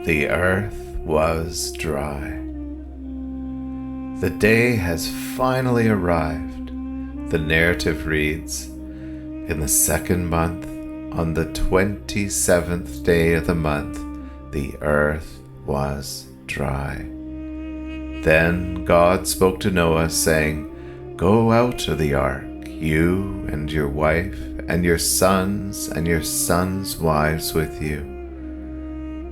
The earth was dry. The day has finally arrived. The narrative reads, in the second month, on the 27th day of the month, the earth was dry. Then God spoke to Noah, saying, Go out of the ark, you and your wife, and your sons and your sons' wives with you.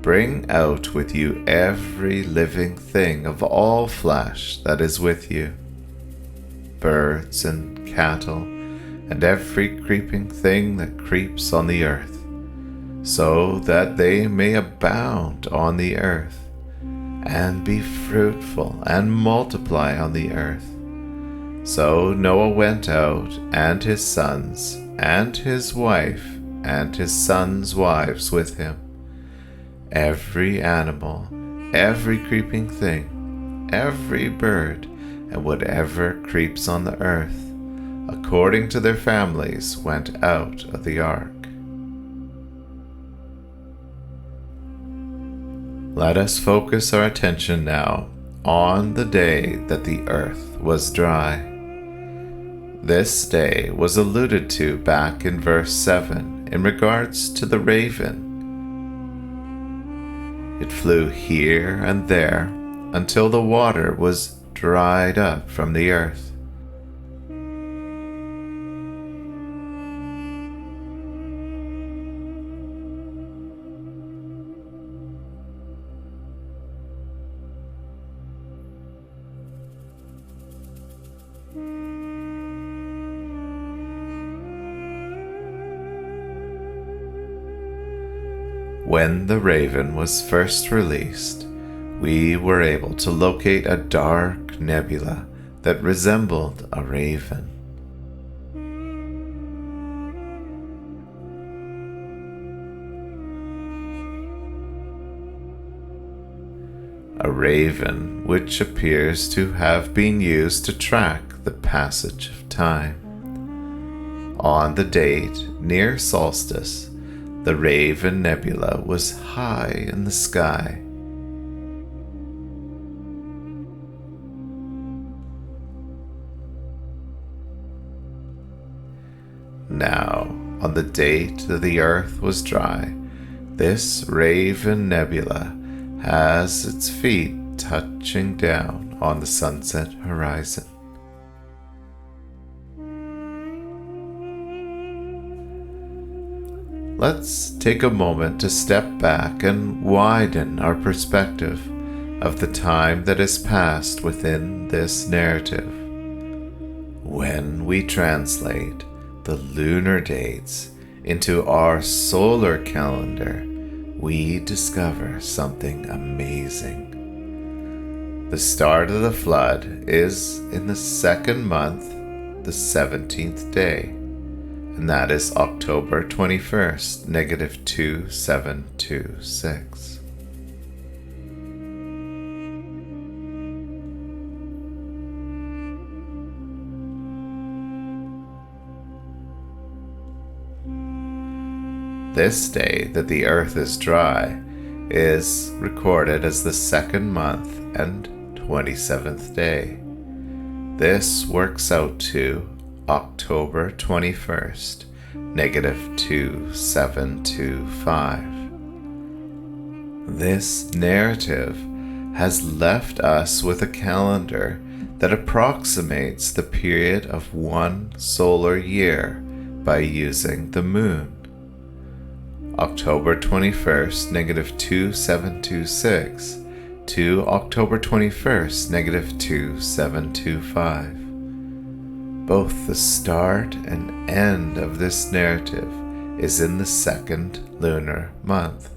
Bring out with you every living thing of all flesh that is with you, birds and cattle, and every creeping thing that creeps on the earth, so that they may abound on the earth, and be fruitful and multiply on the earth. So Noah went out, and his sons, and his wife, and his sons' wives with him. Every animal, every creeping thing, every bird, and whatever creeps on the earth, according to their families, went out of the ark. Let us focus our attention now on the day that the earth was dry. This day was alluded to back in verse 7 in regards to the raven. It flew here and there until the water was dried up from the earth. When the raven was first released, we were able to locate a dark nebula that resembled a raven. A raven which appears to have been used to track the passage of time. On the date near solstice, the Raven Nebula was high in the sky. Now, on the date that the earth was dry, this Raven Nebula has its feet touching down on the sunset horizon. Let's take a moment to step back and widen our perspective of the time that has passed within this narrative. When we translate the lunar dates into our solar calendar, we discover something amazing. The start of the flood is in the second month, the 17th day. And that is October 21st, negative 2726. This day that the earth is dry is recorded as the second month and 27th day. This works out to October 21st, negative 2725. This narrative has left us with a calendar that approximates the period of one solar year by using the moon. October 21st, negative 2726 to October 21st, negative 2725. Both the start and end of this narrative is in the second lunar month.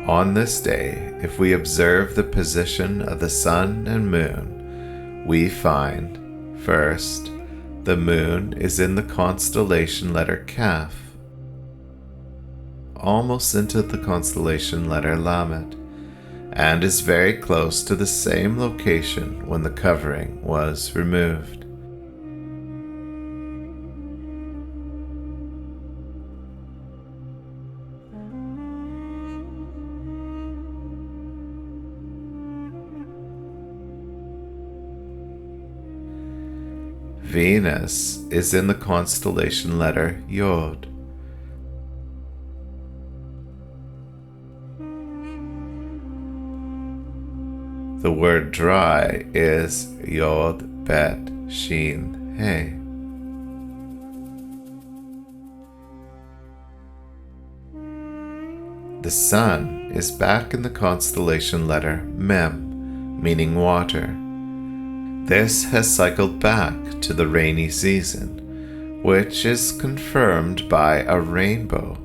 On this day, if we observe the position of the sun and moon, we find, first, the moon is in the constellation letter Kaf. almost into the constellation letter Lamed, and is very close to the same location when the covering was removed. Venus is in the constellation letter Yod. The word dry is Yod Bet Shin He. The Sun is back in the constellation letter Mem, meaning water. This has cycled back to the rainy season, which is confirmed by a rainbow.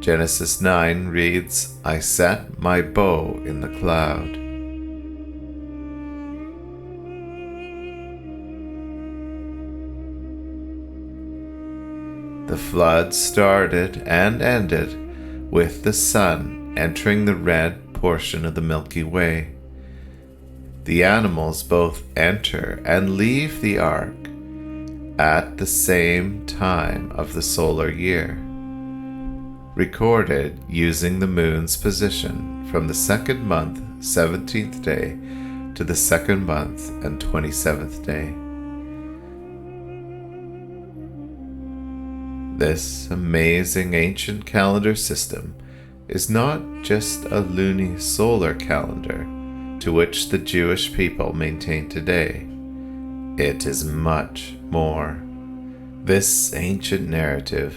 Genesis 9 reads, "I set my bow in the cloud." The flood started and ended with the Sun entering the red portion of the Milky Way. The animals both enter and leave the ark at the same time of the solar year, recorded using the moon's position from the second month, 17th day, to the second month and 27th day. This amazing ancient calendar system is not just a lunisolar calendar to which the Jewish people maintain today. It is much more. This ancient narrative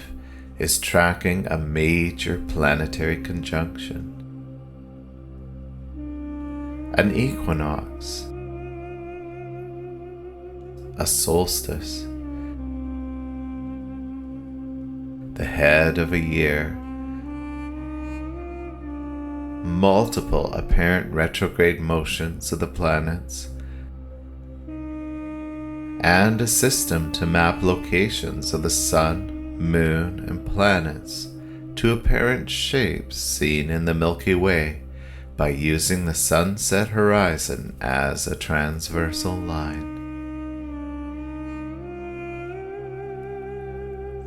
is tracking a major planetary conjunction, an equinox, a solstice, the head of a year, multiple apparent retrograde motions of the planets, and a system to map locations of the Sun, Moon, and planets to apparent shapes seen in the Milky Way by using the sunset horizon as a transversal line.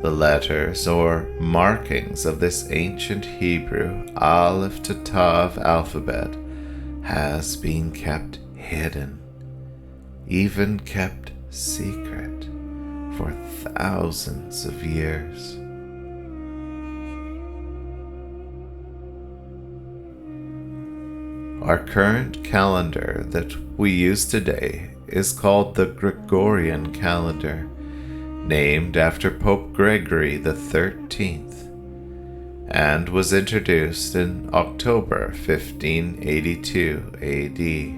The letters or markings of this ancient Hebrew Alef to Tav alphabet has been kept hidden, even kept secret, for thousands of years. Our current calendar that we use today is called the Gregorian calendar, named after Pope Gregory XIII, and was introduced in October 1582 AD.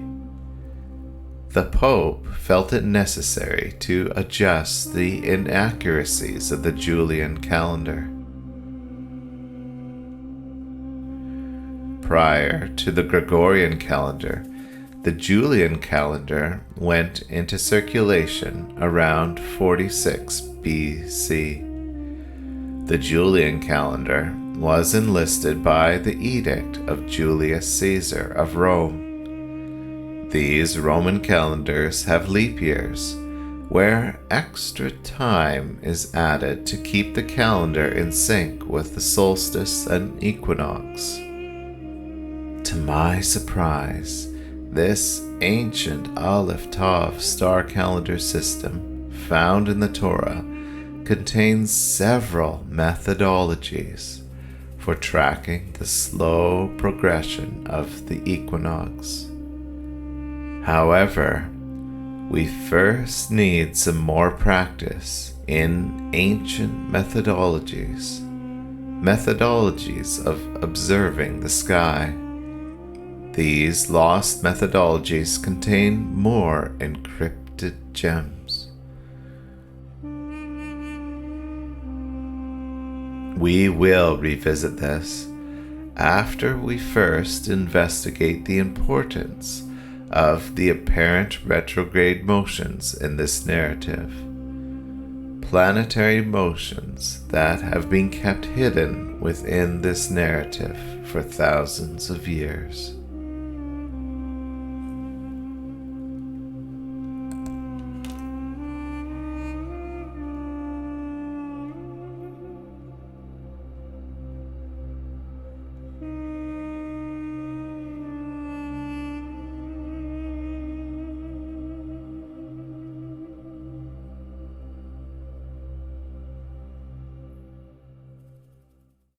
The Pope felt it necessary to adjust the inaccuracies of the Julian calendar. Prior to the Gregorian calendar, the Julian calendar went into circulation around 46 BC. The Julian calendar was enlisted by the Edict of Julius Caesar of Rome. These Roman calendars have leap years, where extra time is added to keep the calendar in sync with the solstice and equinox. To my surprise, this ancient Alef Tav star calendar system found in the Torah contains several methodologies for tracking the slow progression of the equinox. However, we first need some more practice in ancient methodologies of observing the sky. These lost methodologies contain more encrypted gems. We will revisit this after we first investigate the importance of the apparent retrograde motions in this narrative. planetary motions that have been kept hidden within this narrative for thousands of years.